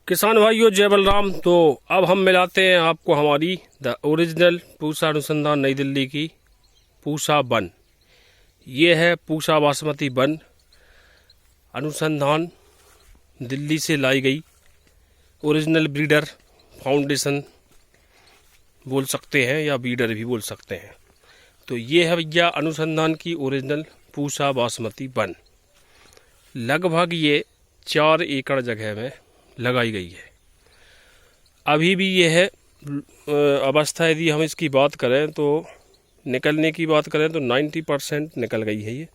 किसान भाइयों जय बलराम। तो अब हम मिलाते हैं आपको हमारी द ओरिजिनल पूसा अनुसंधान नई दिल्ली की पूसा वन। ये है पूसा बासमती वन अनुसंधान दिल्ली से लाई गई ओरिजिनल ब्रीडर फाउंडेशन बोल सकते हैं या ब्रीडर भी बोल सकते हैं। तो ये है भैया अनुसंधान की ओरिजिनल पूसा बासमती वन। लगभग ये 4 एकड़ जगह में लगाई गई है। अभी भी ये है अवस्था, यदि हम इसकी बात करें तो निकलने की बात करें तो 90% निकल गई है। ये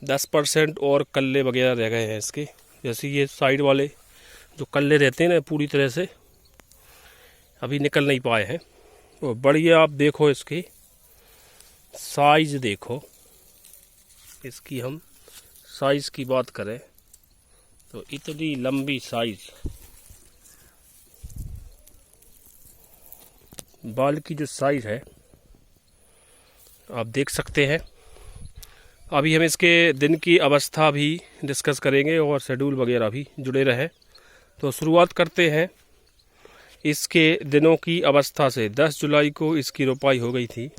10% और कल्ले वगैरह रह गए हैं इसके। जैसे ये साइड वाले जो कल्ले रहते हैं ना, पूरी तरह से अभी निकल नहीं पाए हैं। तो बढ़िया आप देखो इसकी साइज, देखो इसकी हम साइज़ की बात करें तो इतनी लंबी साइज, बाल की जो साइज है आप देख सकते हैं। अभी हम इसके दिन की अवस्था भी डिस्कस करेंगे और शेड्यूल वगैरह भी जुड़े रहे। तो शुरुआत करते हैं इसके दिनों की अवस्था से। 10 जुलाई को इसकी रोपाई हो गई थी।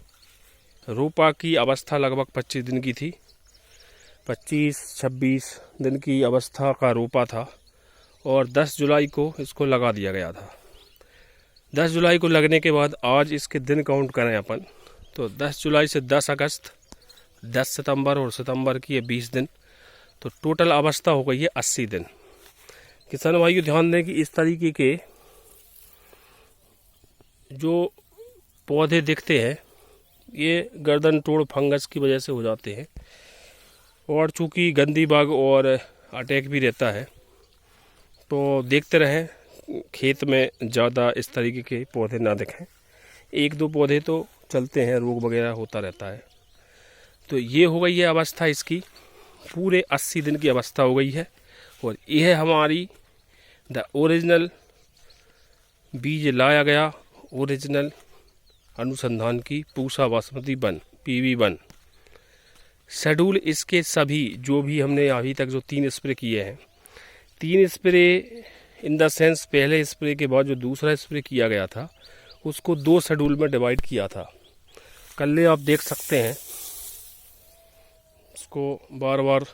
रोपा की अवस्था लगभग 25 दिन की थी। 25-26 दिन की अवस्था का रोपा था और 10 जुलाई को इसको लगा दिया गया था। 10 जुलाई को लगने के बाद आज इसके दिन काउंट करें अपन तो 10 जुलाई से 10 अगस्त, 10 सितंबर और सितंबर की 20 दिन, तो टोटल अवस्था हो गई है 80 दिन। किसान भाइयों ध्यान दें कि इस तरीके के जो पौधे दिखते हैं ये गर्दन तोड़ फंगस की वजह से हो जाते हैं, और चूँकि गंदी बाग और अटैक भी रहता है तो देखते रहें खेत में ज़्यादा इस तरीके के पौधे ना दिखें। 1-2 पौधे तो चलते हैं, रोग वगैरह होता रहता है। तो ये हो गई है अवस्था इसकी, पूरे 80 दिन की अवस्था हो गई है। और यह है हमारी द ओरिजिनल बीज लाया गया ओरिजिनल अनुसंधान की Pusa basmati one PV1। Schedule इसके सभी जो भी हमने अभी तक जो 3 स्प्रे किए हैं, 3 स्प्रे इन द सेंस पहले स्प्रे के बाद जो दूसरा स्प्रे किया गया था उसको 2 शेड्यूल में डिवाइड किया था। कल्ले आप देख सकते हैं, इसको बार बार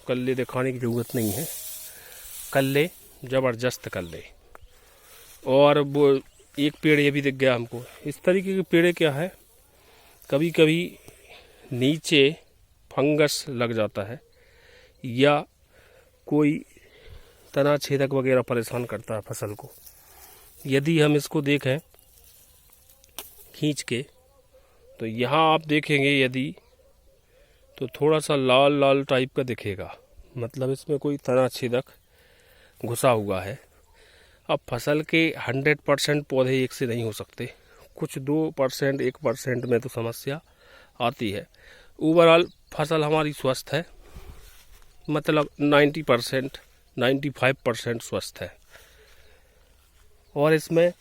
कल्ले दिखाने की ज़रूरत नहीं है। कल्ले ज़बरदस्त कल्ले। और वो एक पेड़ ये भी दिख गया हमको। इस तरीके के पेड़ क्या है, कभी कभी नीचे फंगस लग जाता है या कोई तना छेदक वगैरह परेशान करता है फसल को। यदि हम इसको देखें खींच के तो यहाँ आप देखेंगे यदि तो थोड़ा सा लाल लाल टाइप का दिखेगा, मतलब इसमें कोई तना छेदक घुसा हुआ है। अब फसल के 100% पौधे एक से नहीं हो सकते, कुछ 2% 1% में तो समस्या आती है। ओवरऑल फसल हमारी स्वस्थ है, मतलब 90% 95% स्वस्थ है। और इसमें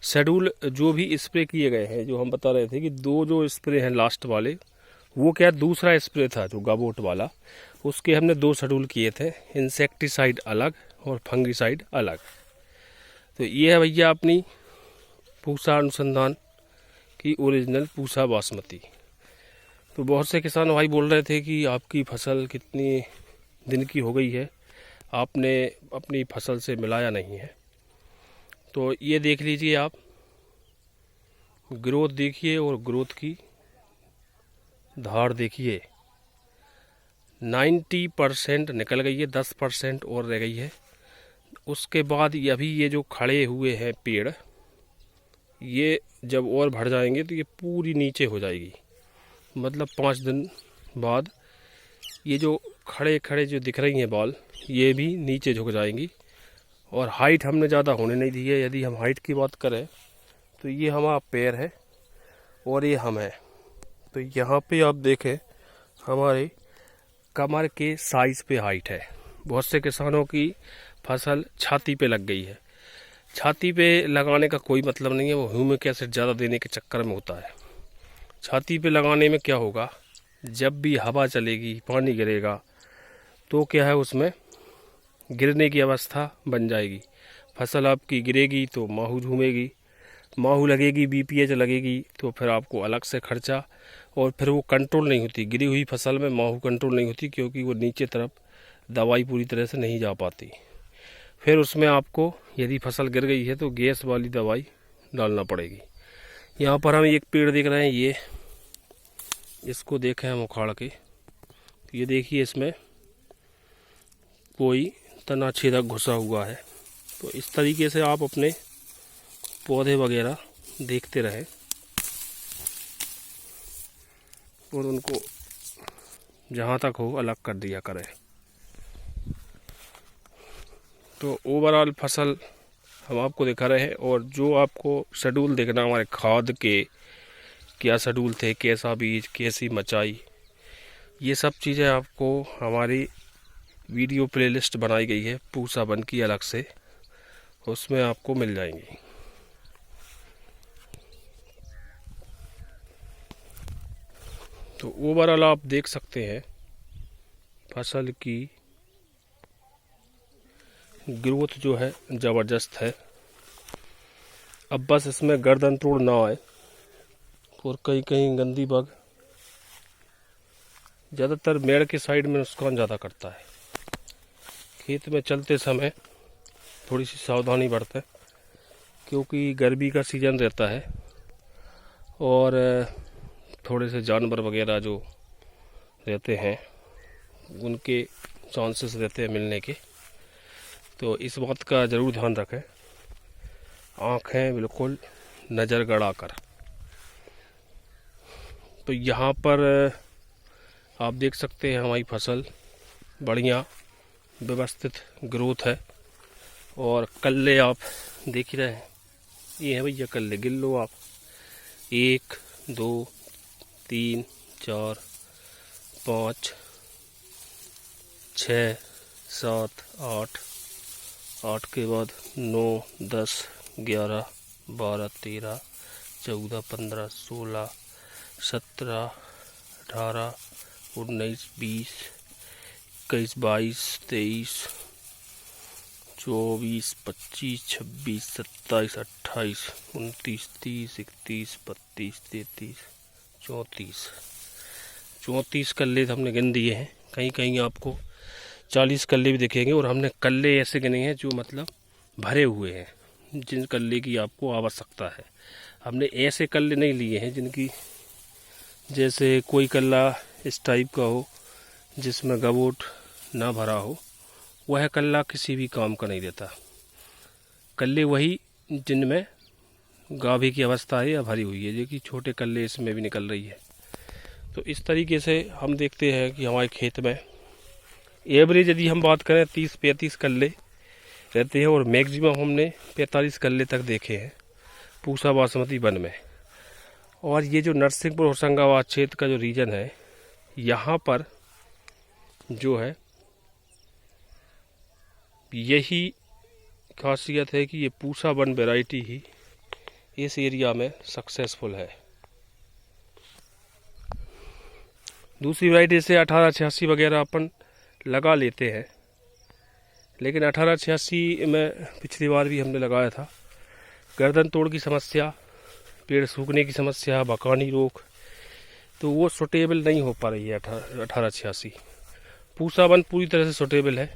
शेड्यूल जो भी स्प्रे किए गए हैं, जो हम बता रहे थे कि 2 जो स्प्रे हैं लास्ट वाले, वो क्या दूसरा स्प्रे था जो गाबोट वाला, उसके हमने 2 शेड्यूल किए थे, इंसेक्टिसाइड अलग और फंगिसाइड अलग। तो ये है भैया अपनी पूसा अनुसंधान की ओरिजिनल पूसा बासमती। तो बहुत से किसान भाई बोल रहे थे कि आपकी फसल कितनी दिन की हो गई है, आपने अपनी फसल से मिलाया नहीं है। तो ये देख लीजिए आप, ग्रोथ देखिए और ग्रोथ की धार देखिए। 90% निकल गई है, 10% और रह गई है। उसके बाद अभी ये जो खड़े हुए हैं पेड़, ये जब और बढ़ जाएंगे तो ये पूरी नीचे हो जाएगी। मतलब 5 दिन बाद ये जो खड़े खड़े जो दिख रही हैं बाल, ये भी नीचे झुक जाएंगी। और हाइट हमने ज़्यादा होने नहीं दी है। यदि हम हाइट की बात करें तो ये हमारा पैर है और ये हम है। तो यहाँ पे आप देखें हमारे कमर के साइज़ पे हाइट है। बहुत से किसानों की फसल छाती पे लग गई है। छाती पे लगाने का कोई मतलब नहीं है, वो ह्यूमिक एसिड ज़्यादा देने के चक्कर में होता है। छाती पे लगाने में क्या होगा, जब भी हवा चलेगी, पानी गिरेगा तो क्या है उसमें गिरने की अवस्था बन जाएगी। फसल आपकी गिरेगी तो माहू झूमेगी, माहू लगेगी, बीपीएच लगेगी, तो फिर आपको अलग से खर्चा, और फिर वो कंट्रोल नहीं होती। गिरी हुई फसल में माहू कंट्रोल नहीं होती, क्योंकि वो नीचे तरफ दवाई पूरी तरह से नहीं जा पाती। फिर उसमें आपको यदि फसल गिर गई है तो गैस वाली दवाई डालना पड़ेगी। यहाँ पर हम एक पेड़ देख रहे हैं, ये इसको देखें हम उखाड़ के, ये देखिए इसमें कोई तना छेदक घुसा हुआ है। तो इस तरीके से आप अपने पौधे वगैरह देखते रहें और उनको जहाँ तक हो अलग कर दिया करें। तो ओवरऑल फसल हम आपको दिखा रहे हैं, और जो आपको शेड्यूल देखना हमारे खाद के क्या शेड्यूल थे, कैसा बीज, कैसी मचाई, ये सब चीज़ें आपको हमारी वीडियो प्लेलिस्ट बनाई गई है पूसा वन की अलग से, उसमें आपको मिल जाएंगी। तो ओवरऑल आप देख सकते हैं फसल की ग्रोथ जो है ज़बरदस्त है। अब बस इसमें गर्दन तोड़ ना आए, और कहीं कहीं गंदी बग, ज़्यादातर मेड़ के साइड में नुकसान ज़्यादा करता है। खेत में चलते समय थोड़ी सी सावधानी बरतें, क्योंकि गर्मी का सीज़न रहता है और थोड़े से जानवर वगैरह जो रहते हैं उनके चांसेस रहते हैं मिलने के। तो इस बात का ज़रूर ध्यान रखें, आँखें बिल्कुल नज़र गड़ा कर। तो यहाँ पर आप देख सकते हैं हमारी फसल बढ़िया व्यवस्थित ग्रोथ है, और कल्ले आप देख ही रहे हैं, ये है भैया कल्ले, गिन लो आप, 1 2 3 4 5 6 7 8, 8 के बाद 9 10 11 12 13 14 15 16 17 18 19 20 21 22 23 24 25 26 27 28 29 30 31 32 33 34 कल्ले हमने गिन दिए हैं। कहीं कहीं आपको 40 कल्ले भी दिखेंगे, और हमने कल्ले ऐसे गिने हैं जो मतलब भरे हुए हैं, जिन कल्ले की आपको आवश्यकता है। हमने ऐसे कल्ले नहीं लिए हैं जिनकी जैसे कोई कल्ला इस टाइप का हो जिसमें गबोट ना भरा हो, वह कल्ला किसी भी काम का नहीं देता। कल्ले वही जिनमें गाभी की अवस्था है या भरी हुई है, जो कि छोटे कल्ले इसमें भी निकल रही है। तो इस तरीके से हम देखते हैं कि हमारे खेत में एवरेज यदि हम बात करें 30-35 कल्ले रहते हैं, और मैक्सिमम हमने 45 कल्ले तक देखे हैं पूसा बासमती वन में। और ये जो नरसिंहपुर होशंगाबाद क्षेत्र का जो रीजन है, यहाँ पर जो है यही खासियत है कि ये पूसा वन वैरायटी ही इस एरिया में सक्सेसफुल है। दूसरी वैरायटी से 1886 वगैरह अपन लगा लेते हैं, लेकिन 1886 में पिछली बार भी हमने लगाया था। गर्दन तोड़ की समस्या, पेड़ सूखने की समस्या, बकानी रोग, तो वो सुटेबल नहीं हो पा रही है 1886। पूसा वन पूरी तरह से सुटेबल है,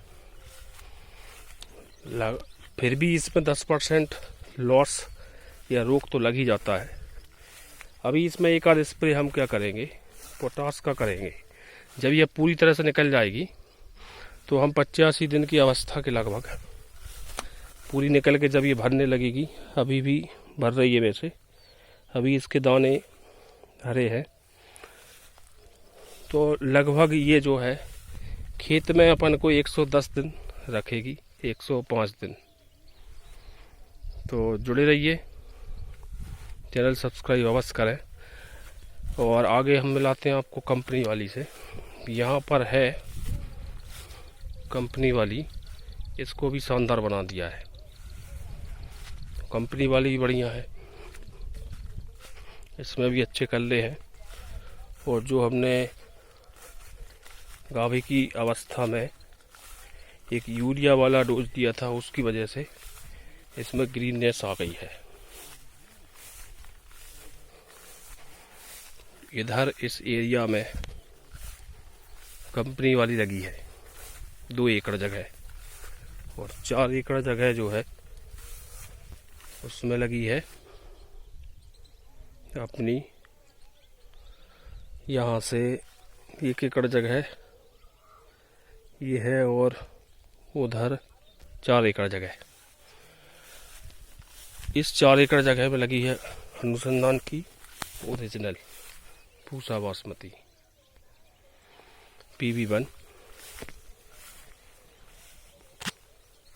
फिर भी इसमें 10% लॉस या रोग तो लग ही जाता है। अभी इसमें एक आध स्प्रे हम क्या करेंगे, पोटास का करेंगे। जब यह पूरी तरह से निकल जाएगी तो हम 85 दिन की अवस्था के लगभग पूरी निकल के जब ये भरने लगेगी, अभी भी भर रही है वैसे, अभी इसके दाने हरे हैं, तो लगभग ये जो है खेत में अपन को 110 दिन रखेगी, 105 दिन। तो जुड़े रहिए, चैनल सब्सक्राइब अवश्य करें। और आगे हम मिलाते हैं आपको कंपनी वाली से। यहाँ पर है कंपनी वाली, इसको भी शानदार बना दिया है। कंपनी वाली भी बढ़िया है, इसमें भी अच्छे कल्ले हैं। और जो हमने गाभी की अवस्था में एक यूरिया वाला डोज दिया था, उसकी वजह से इसमें ग्रीननेस आ गई है। इधर इस एरिया में कंपनी वाली लगी है 2 एकड़ जगह, और 4 एकड़ जगह जो है उसमें लगी है अपनी। यहाँ से 1 एकड़ जगह ये है, और उधर 4 एकड़ जगह। इस 4 एकड़ जगह में लगी है अनुसंधान की ओरिजिनल पूसा बासमती PB1